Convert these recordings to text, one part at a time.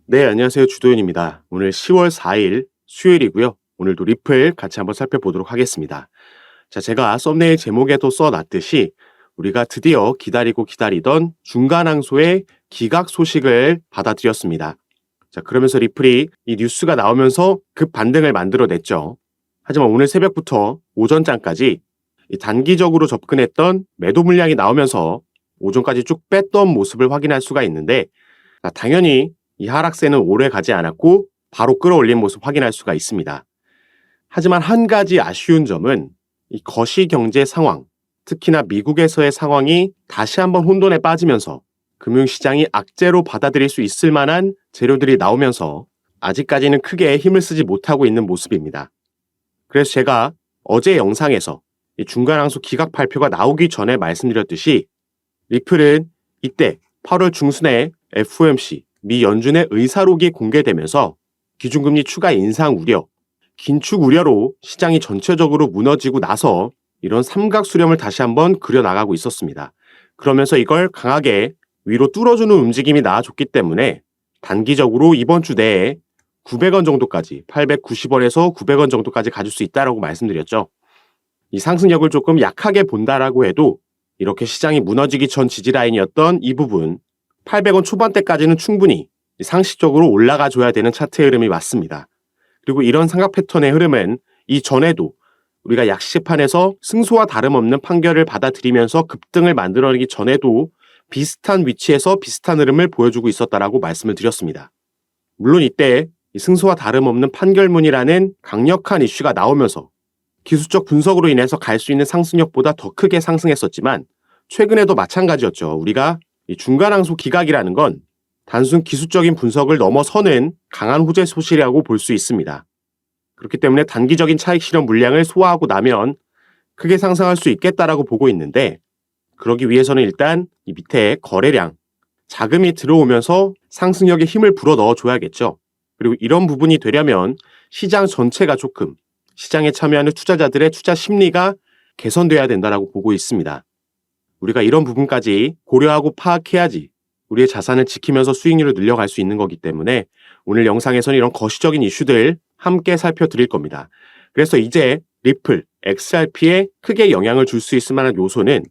네, 안녕하세요. 주도현입니다. 오늘 10월 4일 수요일이고요. 오늘도 리플 같이 한번 살펴보도록 하겠습니다. 자, 제가 썸네일 제목에도 써놨듯이 우리가 드디어 기다리고 기다리던 중간항소의 기각 소식을 받아들였습니다. 자, 그러면서 리플이 이 뉴스가 나오면서 급 반등을 만들어냈죠. 하지만 오늘 새벽부터 오전장까지 이 단기적으로 접근했던 매도 물량이 나오면서 오전까지 쭉 뺐던 모습을 확인할 수가 있는데, 당연히 이 하락세는 오래 가지 않았고 바로 끌어올린 모습 확인할 수가 있습니다. 하지만 한 가지 아쉬운 점은 이 거시경제 상황, 특히나 미국에서의 상황이 다시 한번 혼돈에 빠지면서 금융시장이 악재로 받아들일 수 있을 만한 재료들이 나오면서 아직까지는 크게 힘을 쓰지 못하고 있는 모습입니다. 그래서 제가 어제 영상에서 이 중간항소 기각 발표가 나오기 전에 말씀드렸듯이 리플은 이때 8월 중순에 FOMC 미 연준의 의사록이 공개되면서 기준금리 추가 인상 우려, 긴축 우려로 시장이 전체적으로 무너지고 나서 이런 삼각 수렴을 다시 한번 그려나가고 있었습니다. 그러면서 이걸 강하게 위로 뚫어주는 움직임이 나와줬기 때문에 단기적으로 이번 주 내에 900원 정도까지, 890원에서 900원 정도까지 가줄 수 있다라고 말씀드렸죠. 이 상승력을 조금 약하게 본다라고 해도 이렇게 시장이 무너지기 전 지지라인이었던 이 부분 800원 초반대까지는 충분히 상식적으로 올라가 줘야 되는 차트의 흐름이 맞습니다. 그리고 이런 삼각 패턴의 흐름은 이전에도 우리가 약시판에서 승소와 다름없는 판결을 받아들이면서 급등을 만들어내기 전에도 비슷한 위치에서 비슷한 흐름을 보여주고 있었다라고 말씀을 드렸습니다. 물론 이때 승소와 다름없는 판결문이라는 강력한 이슈가 나오면서 기술적 분석으로 인해서 갈 수 있는 상승력보다 더 크게 상승했었지만 최근에도 마찬가지였죠. 우리가 이 중간항소 기각이라는 건 단순 기술적인 분석을 넘어서는 강한 호재 소실이라고 볼 수 있습니다. 그렇기 때문에 단기적인 차익 실현 물량을 소화하고 나면 크게 상승할 수 있겠다라고 보고 있는데, 그러기 위해서는 일단 이 밑에 거래량, 자금이 들어오면서 상승력에 힘을 불어 넣어줘야겠죠. 그리고 이런 부분이 되려면 시장 전체가 조금 시장에 참여하는 투자자들의 투자 심리가 개선돼야 된다라고 보고 있습니다. 우리가 이런 부분까지 고려하고 파악해야지 우리의 자산을 지키면서 수익률을 늘려갈 수 있는 거기 때문에 오늘 영상에서는 이런 거시적인 이슈들 함께 살펴드릴 겁니다. 그래서 이제 리플, XRP에 크게 영향을 줄 수 있을 만한 요소는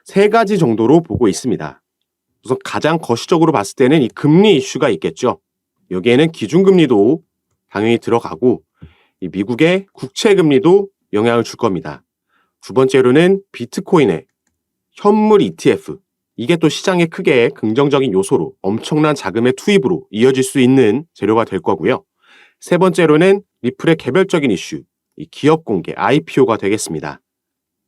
세 가지 정도로 보고 있습니다. 우선 가장 거시적으로 봤을 때는 이 금리 이슈가 있겠죠. 여기에는 기준금리도 당연히 들어가고 이 미국의 국채금리도 영향을 줄 겁니다. 두 번째로는 비트코인의 현물 ETF, 이게 또 시장에 크게 긍정적인 요소로 엄청난 자금의 투입으로 이어질 수 있는 재료가 될 거고요. 세 번째로는 리플의 개별적인 이슈, 이 기업 공개, IPO가 되겠습니다.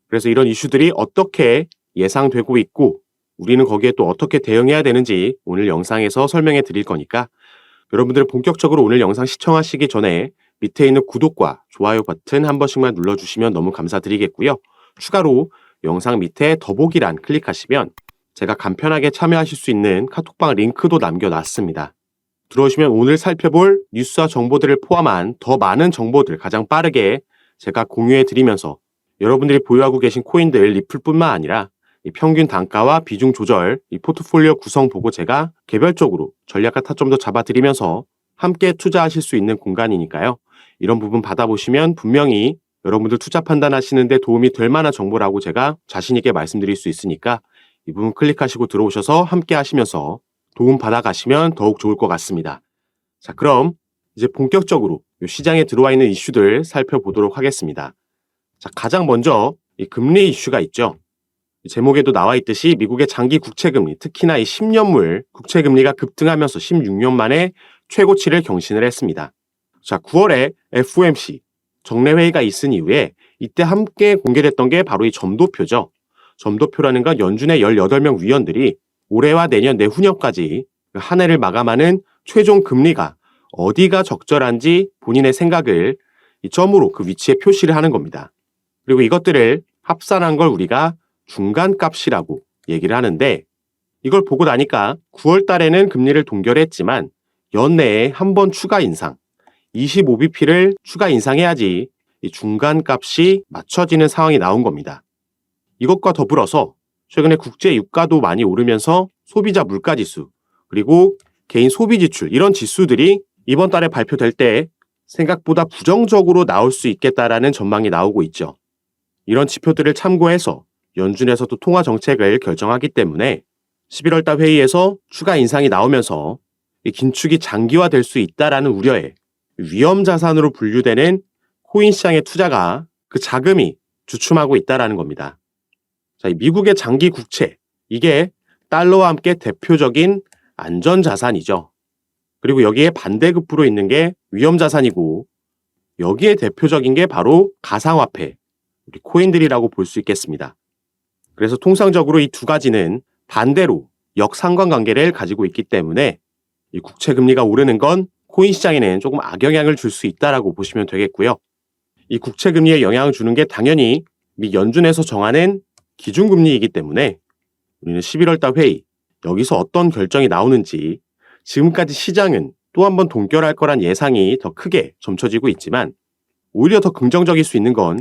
그래서 이런 이슈들이 어떻게 예상되고 있고 우리는 거기에 또 어떻게 대응해야 되는지 오늘 영상에서 설명해 드릴 거니까 여러분들 본격적으로 오늘 영상 시청하시기 전에 밑에 있는 구독과 좋아요 버튼 한 번씩만 눌러주시면 너무 감사드리겠고요. 추가로 영상 밑에 더보기란 클릭하시면 제가 간편하게 참여하실 수 있는 카톡방 링크도 남겨놨습니다. 들어오시면 오늘 살펴볼 뉴스와 정보들을 포함한 더 많은 정보들 가장 빠르게 제가 공유해드리면서 여러분들이 보유하고 계신 코인들 리플뿐만 아니라 이 평균 단가와 비중 조절, 이 포트폴리오 구성 보고 제가 개별적으로 전략과 타점도 잡아드리면서 함께 투자하실 수 있는 공간이니까요. 이런 부분 받아보시면 분명히 여러분들 투자 판단하시는데 도움이 될 만한 정보라고 제가 자신 있게 말씀드릴 수 있으니까 이 부분 클릭하시고 들어오셔서 함께 하시면서 도움 받아가시면 더욱 좋을 것 같습니다. 자, 그럼 이제 본격적으로 이 시장에 들어와 있는 이슈들 살펴보도록 하겠습니다. 자, 가장 먼저 이 금리 이슈가 있죠. 제목에도 나와 있듯이 미국의 장기 국채금리, 특히나 이 10년물 국채금리가 급등하면서 16년 만에 최고치를 경신을 했습니다. 자, 9월에 FOMC 정례회의가 있은 이후에 이때 함께 공개됐던 게 바로 이 점도표죠. 점도표라는 건 연준의 18명 위원들이 올해와 내년 내후년까지 한 해를 마감하는 최종 금리가 어디가 적절한지 본인의 생각을 이 점으로 그 위치에 표시를 하는 겁니다. 그리고 이것들을 합산한 걸 우리가 중간값이라고 얘기를 하는데, 이걸 보고 나니까 9월 달에는 금리를 동결했지만 연내에 한 번 추가 인상, 25bp를 추가 인상해야지 이 중간값이 맞춰지는 상황이 나온 겁니다. 이것과 더불어서 최근에 국제 유가도 많이 오르면서 소비자 물가지수, 그리고 개인 소비 지출 이런 지수들이 이번 달에 발표될 때 생각보다 부정적으로 나올 수 있겠다라는 전망이 나오고 있죠. 이런 지표들을 참고해서 연준에서도 통화 정책을 결정하기 때문에 11월 달 회의에서 추가 인상이 나오면서 이 긴축이 장기화될 수 있다라는 우려에 위험 자산으로 분류되는 코인 시장의 투자가 그 자금이 주춤하고 있다라는 겁니다. 자, 이 미국의 장기 국채, 이게 달러와 함께 대표적인 안전 자산이죠. 그리고 여기에 반대급부로 있는 게 위험 자산이고, 여기에 대표적인 게 바로 가상화폐, 우리 코인들이라고 볼 수 있겠습니다. 그래서 통상적으로 이 두 가지는 반대로 역상관관계를 가지고 있기 때문에 이 국채 금리가 오르는 건 코인 시장에는 조금 악영향을 줄 수 있다라고 보시면 되겠고요. 이 국채 금리에 영향을 주는 게 당연히 미 연준에서 정하는 기준금리이기 때문에 우리는 11월 달 회의, 여기서 어떤 결정이 나오는지 지금까지 시장은 또 한 번 동결할 거란 예상이 더 크게 점쳐지고 있지만 오히려 더 긍정적일 수 있는 건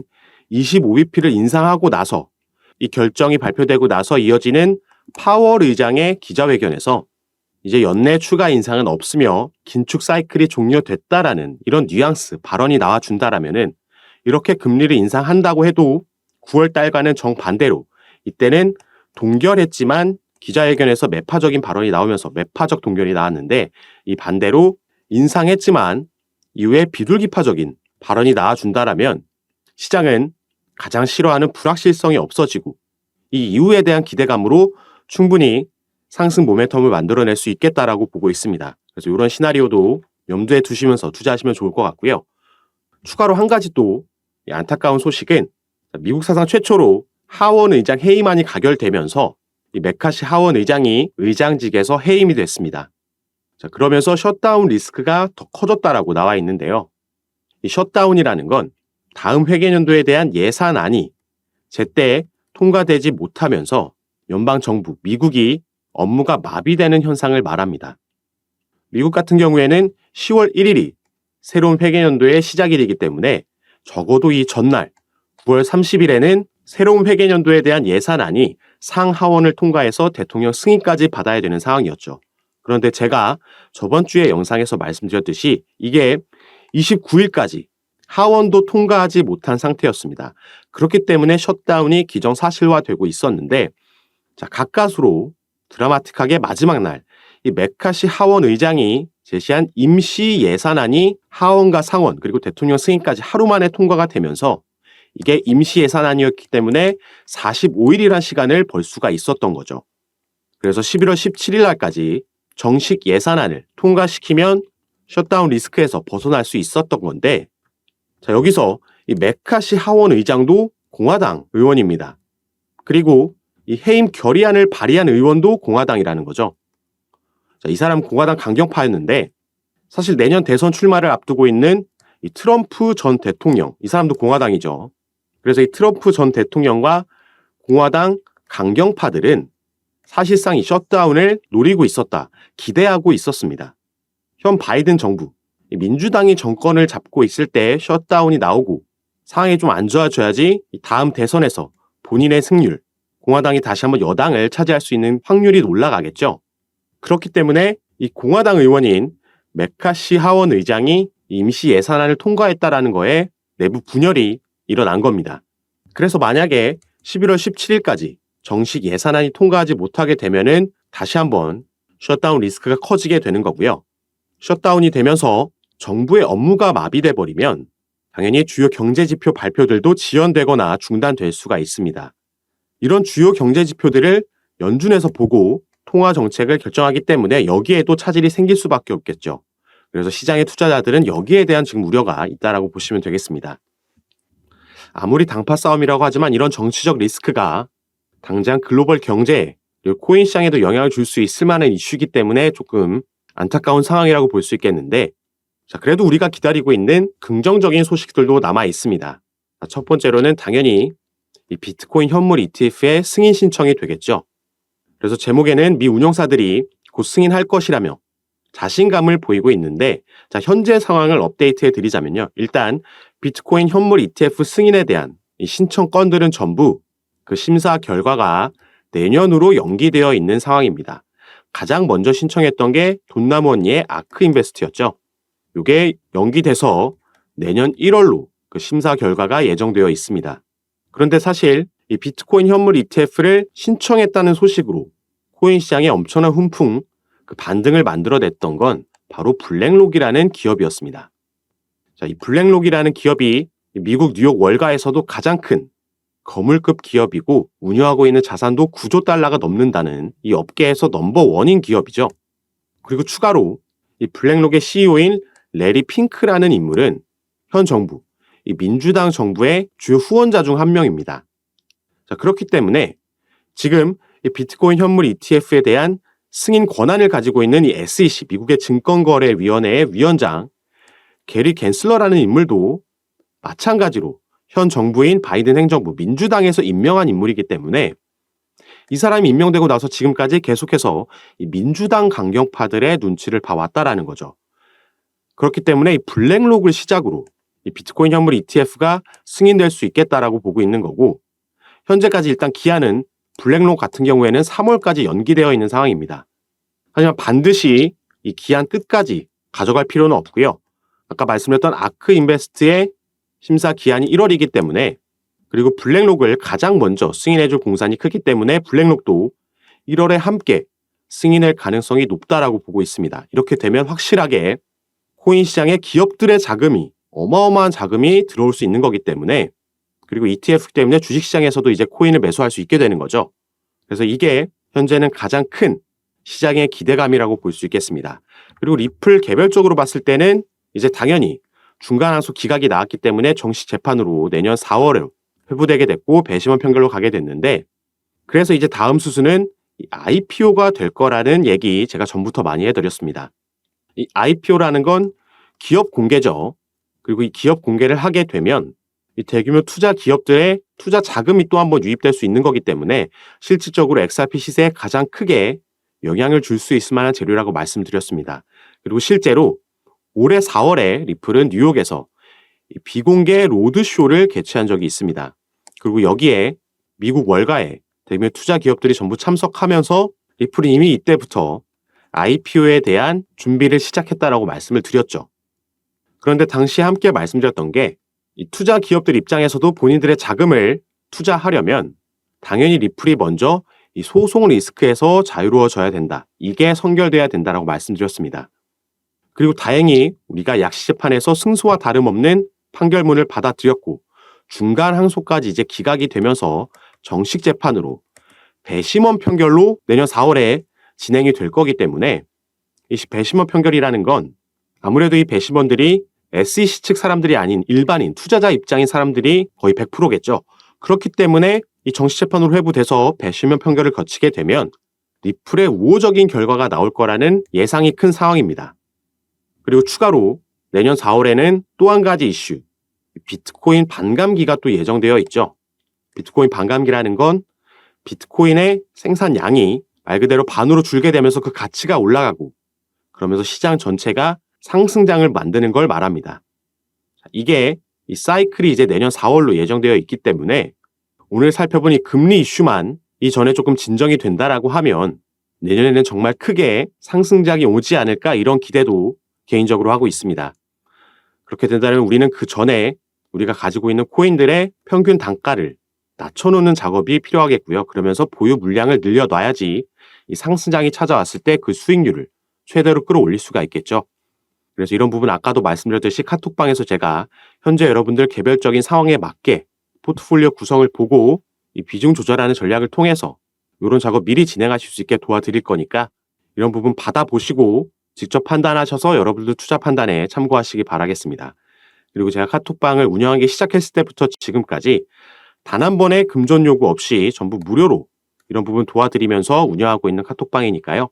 25bp를 인상하고 나서 이 결정이 발표되고 나서 이어지는 파월 의장의 기자회견에서 이제 연내 추가 인상은 없으며 긴축 사이클이 종료됐다라는 이런 뉘앙스 발언이 나와준다라면은 이렇게 금리를 인상한다고 해도 9월 달과는 정반대로 이때는 동결했지만 기자회견에서 매파적인 발언이 나오면서 매파적 동결이 나왔는데 이 반대로 인상했지만 이후에 비둘기파적인 발언이 나와준다라면 시장은 가장 싫어하는 불확실성이 없어지고 이 이후에 대한 기대감으로 충분히 상승 모멘텀을 만들어낼 수 있겠다라고 보고 있습니다. 그래서 이런 시나리오도 염두에 두시면서 투자하시면 좋을 것 같고요. 추가로 한 가지 또 안타까운 소식은 미국 사상 최초로 하원 의장 해임안이 가결되면서 이 메카시 하원 의장이 의장직에서 해임이 됐습니다. 자, 그러면서 셧다운 리스크가 더 커졌다라고 나와 있는데요. 이 셧다운이라는 건 다음 회계연도에 대한 예산안이 제때 통과되지 못하면서 연방정부, 미국이 업무가 마비되는 현상을 말합니다. 미국 같은 경우에는 10월 1일이 새로운 회계연도의 시작이 되기 때문에 적어도 이 전날 9월 30일에는 새로운 회계연도에 대한 예산안이 상하원을 통과해서 대통령 승인까지 받아야 되는 상황이었죠. 그런데 제가 저번 주에 영상에서 말씀드렸듯이 이게 29일까지 하원도 통과하지 못한 상태였습니다. 그렇기 때문에 셧다운이 기정사실화되고 있었는데 자, 가까스로 드라마틱하게 마지막 날 이 메카시 하원 의장이 제시한 임시 예산안이 하원과 상원 그리고 대통령 승인까지 하루 만에 통과가 되면서 이게 임시 예산안이었기 때문에 45일이란 시간을 벌 수가 있었던 거죠. 그래서 11월 17일 날까지 정식 예산안을 통과시키면 셧다운 리스크에서 벗어날 수 있었던 건데 자, 여기서 이 메카시 하원 의장도 공화당 의원입니다. 그리고 이 해임 결의안을 발의한 의원도 공화당이라는 거죠. 자, 이 사람 공화당 강경파였는데 사실 내년 대선 출마를 앞두고 있는 이 트럼프 전 대통령, 이 사람도 공화당이죠. 그래서 이 트럼프 전 대통령과 공화당 강경파들은 사실상 이 셧다운을 노리고 있었다, 기대하고 있었습니다. 현 바이든 정부, 민주당이 정권을 잡고 있을 때 셧다운이 나오고 상황이 좀 안 좋아져야지 다음 대선에서 본인의 승률, 공화당이 다시 한번 여당을 차지할 수 있는 확률이 올라가겠죠. 그렇기 때문에 이 공화당 의원인 메카시 하원 의장이 임시 예산안을 통과했다라는 거에 내부 분열이 일어난 겁니다. 그래서 만약에 11월 17일까지 정식 예산안이 통과하지 못하게 되면은 다시 한번 셧다운 리스크가 커지게 되는 거고요. 셧다운이 되면서 정부의 업무가 마비돼 버리면 당연히 주요 경제 지표 발표들도 지연되거나 중단될 수가 있습니다. 이런 주요 경제 지표들을 연준에서 보고 통화 정책을 결정하기 때문에 여기에도 차질이 생길 수밖에 없겠죠. 그래서 시장의 투자자들은 여기에 대한 지금 우려가 있다라고 보시면 되겠습니다. 아무리 당파 싸움이라고 하지만 이런 정치적 리스크가 당장 글로벌 경제에 그리고 코인 시장에도 영향을 줄 수 있을 만한 이슈이기 때문에 조금 안타까운 상황이라고 볼 수 있겠는데 자, 그래도 우리가 기다리고 있는 긍정적인 소식들도 남아 있습니다. 첫 번째로는 당연히 이 비트코인 현물 ETF의 승인 신청이 되겠죠. 그래서 제목에는 미 운용사들이 곧 승인할 것이라며 자신감을 보이고 있는데 자, 현재 상황을 업데이트해 드리자면요. 일단 비트코인 현물 ETF 승인에 대한 이 신청 건들은 전부 그 심사 결과가 내년으로 연기되어 있는 상황입니다. 가장 먼저 신청했던 게 돈나무 언니의 아크인베스트였죠. 이게 연기돼서 내년 1월로 그 심사 결과가 예정되어 있습니다. 그런데 사실 이 비트코인 현물 ETF를 신청했다는 소식으로 코인 시장에 엄청난 훈풍, 그 반등을 만들어냈던 건 바로 블랙록이라는 기업이었습니다. 자, 이 블랙록이라는 기업이 미국 뉴욕 월가에서도 가장 큰 거물급 기업이고 운영하고 있는 자산도 9조 달러가 넘는다는 이 업계에서 넘버원인 기업이죠. 그리고 추가로 이 블랙록의 CEO인 레리 핑크라는 인물은 현 정부, 이 민주당 정부의 주요 후원자 중 한 명입니다. 자, 그렇기 때문에 지금 이 비트코인 현물 ETF에 대한 승인 권한을 가지고 있는 이 SEC, 미국의 증권거래위원회의 위원장 게리 갠슬러라는 인물도 마찬가지로 현 정부인 바이든 행정부 민주당에서 임명한 인물이기 때문에 이 사람이 임명되고 나서 지금까지 계속해서 이 민주당 강경파들의 눈치를 봐왔다라는 거죠. 그렇기 때문에 이 블랙록을 시작으로 이 비트코인 현물 ETF가 승인될 수 있겠다라고 보고 있는 거고, 현재까지 일단 기한은 블랙록 같은 경우에는 3월까지 연기되어 있는 상황입니다. 하지만 반드시 이 기한 끝까지 가져갈 필요는 없고요. 아까 말씀드렸던 아크인베스트의 심사 기한이 1월이기 때문에, 그리고 블랙록을 가장 먼저 승인해줄 공산이 크기 때문에 블랙록도 1월에 함께 승인할 가능성이 높다라고 보고 있습니다. 이렇게 되면 확실하게 코인 시장에 기업들의 자금이, 어마어마한 자금이 들어올 수 있는 거기 때문에, 그리고 ETF 때문에 주식시장에서도 이제 코인을 매수할 수 있게 되는 거죠. 그래서 이게 현재는 가장 큰 시장의 기대감이라고 볼 수 있겠습니다. 그리고 리플 개별적으로 봤을 때는 이제 당연히 중간 항소 기각이 나왔기 때문에 정식 재판으로 내년 4월에 회부되게 됐고 배심원 판결로 가게 됐는데, 그래서 이제 다음 수순은 IPO가 될 거라는 얘기 제가 전부터 많이 해드렸습니다. 이 IPO라는 건 기업 공개죠. 그리고 이 기업 공개를 하게 되면 이 대규모 투자 기업들의 투자 자금이 또 한번 유입될 수 있는 거기 때문에 실질적으로 XRP 시세에 가장 크게 영향을 줄 수 있을 만한 재료라고 말씀드렸습니다. 그리고 실제로 올해 4월에 리플은 뉴욕에서 비공개 로드쇼를 개최한 적이 있습니다. 그리고 여기에 미국 월가에 대규모 투자 기업들이 전부 참석하면서 리플이 이미 이때부터 IPO에 대한 준비를 시작했다라고 말씀을 드렸죠. 그런데 당시에 함께 말씀드렸던 게 이 투자 기업들 입장에서도 본인들의 자금을 투자하려면 당연히 리플이 먼저 이 소송 리스크에서 자유로워져야 된다. 이게 선결돼야 된다라고 말씀드렸습니다. 그리고 다행히 우리가 약시재판에서 승소와 다름없는 판결문을 받아들였고 중간 항소까지 이제 기각이 되면서 정식 재판으로 배심원 판결로 내년 4월에 진행이 될 거기 때문에 이 배심원 판결이라는 건 아무래도 이 배심원들이 SEC 측 사람들이 아닌 일반인 투자자 입장인 사람들이 거의 100%겠죠. 그렇기 때문에 이 정식 재판으로 회부돼서 배심원 판결을 거치게 되면 리플의 우호적인 결과가 나올 거라는 예상이 큰 상황입니다. 그리고 추가로 내년 4월에는 또 한 가지 이슈, 비트코인 반감기가 또 예정되어 있죠. 비트코인 반감기라는 건 비트코인의 생산량이 말 그대로 반으로 줄게 되면서 그 가치가 올라가고 그러면서 시장 전체가 상승장을 만드는 걸 말합니다. 이게 이 사이클이 이제 내년 4월로 예정되어 있기 때문에 오늘 살펴본 이 금리 이슈만 이전에 조금 진정이 된다라고 하면 내년에는 정말 크게 상승장이 오지 않을까 이런 기대도 개인적으로 하고 있습니다. 그렇게 된다면 우리는 그 전에 우리가 가지고 있는 코인들의 평균 단가를 낮춰놓는 작업이 필요하겠고요. 그러면서 보유 물량을 늘려놔야지 이 상승장이 찾아왔을 때 그 수익률을 최대로 끌어올릴 수가 있겠죠. 그래서 이런 부분 아까도 말씀드렸듯이 카톡방에서 제가 현재 여러분들 개별적인 상황에 맞게 포트폴리오 구성을 보고 이 비중 조절하는 전략을 통해서 이런 작업 미리 진행하실 수 있게 도와드릴 거니까 이런 부분 받아보시고 직접 판단하셔서 여러분들 투자 판단에 참고하시기 바라겠습니다. 그리고 제가 카톡방을 운영하기 시작했을 때부터 지금까지 단 한 번의 금전 요구 없이 전부 무료로 이런 부분 도와드리면서 운영하고 있는 카톡방이니까요.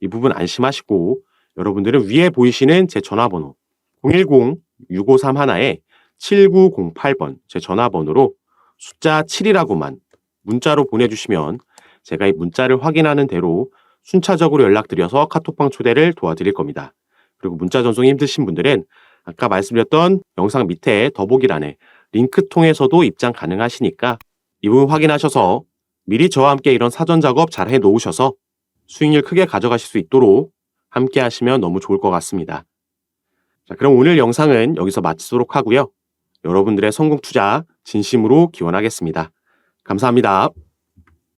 이 부분 안심하시고 여러분들은 위에 보이시는 제 전화번호 010-6531-7908번 제 전화번호로 숫자 7이라고만 문자로 보내주시면 제가 이 문자를 확인하는 대로 순차적으로 연락드려서 카톡방 초대를 도와드릴 겁니다. 그리고 문자 전송이 힘드신 분들은 아까 말씀드렸던 영상 밑에 더보기란에 링크 통해서도 입장 가능하시니까 이 부분 확인하셔서 미리 저와 함께 이런 사전 작업 잘 해놓으셔서 수익률 크게 가져가실 수 있도록 함께 하시면 너무 좋을 것 같습니다. 자, 그럼 오늘 영상은 여기서 마치도록 하고요. 여러분들의 성공 투자 진심으로 기원하겠습니다. 감사합니다.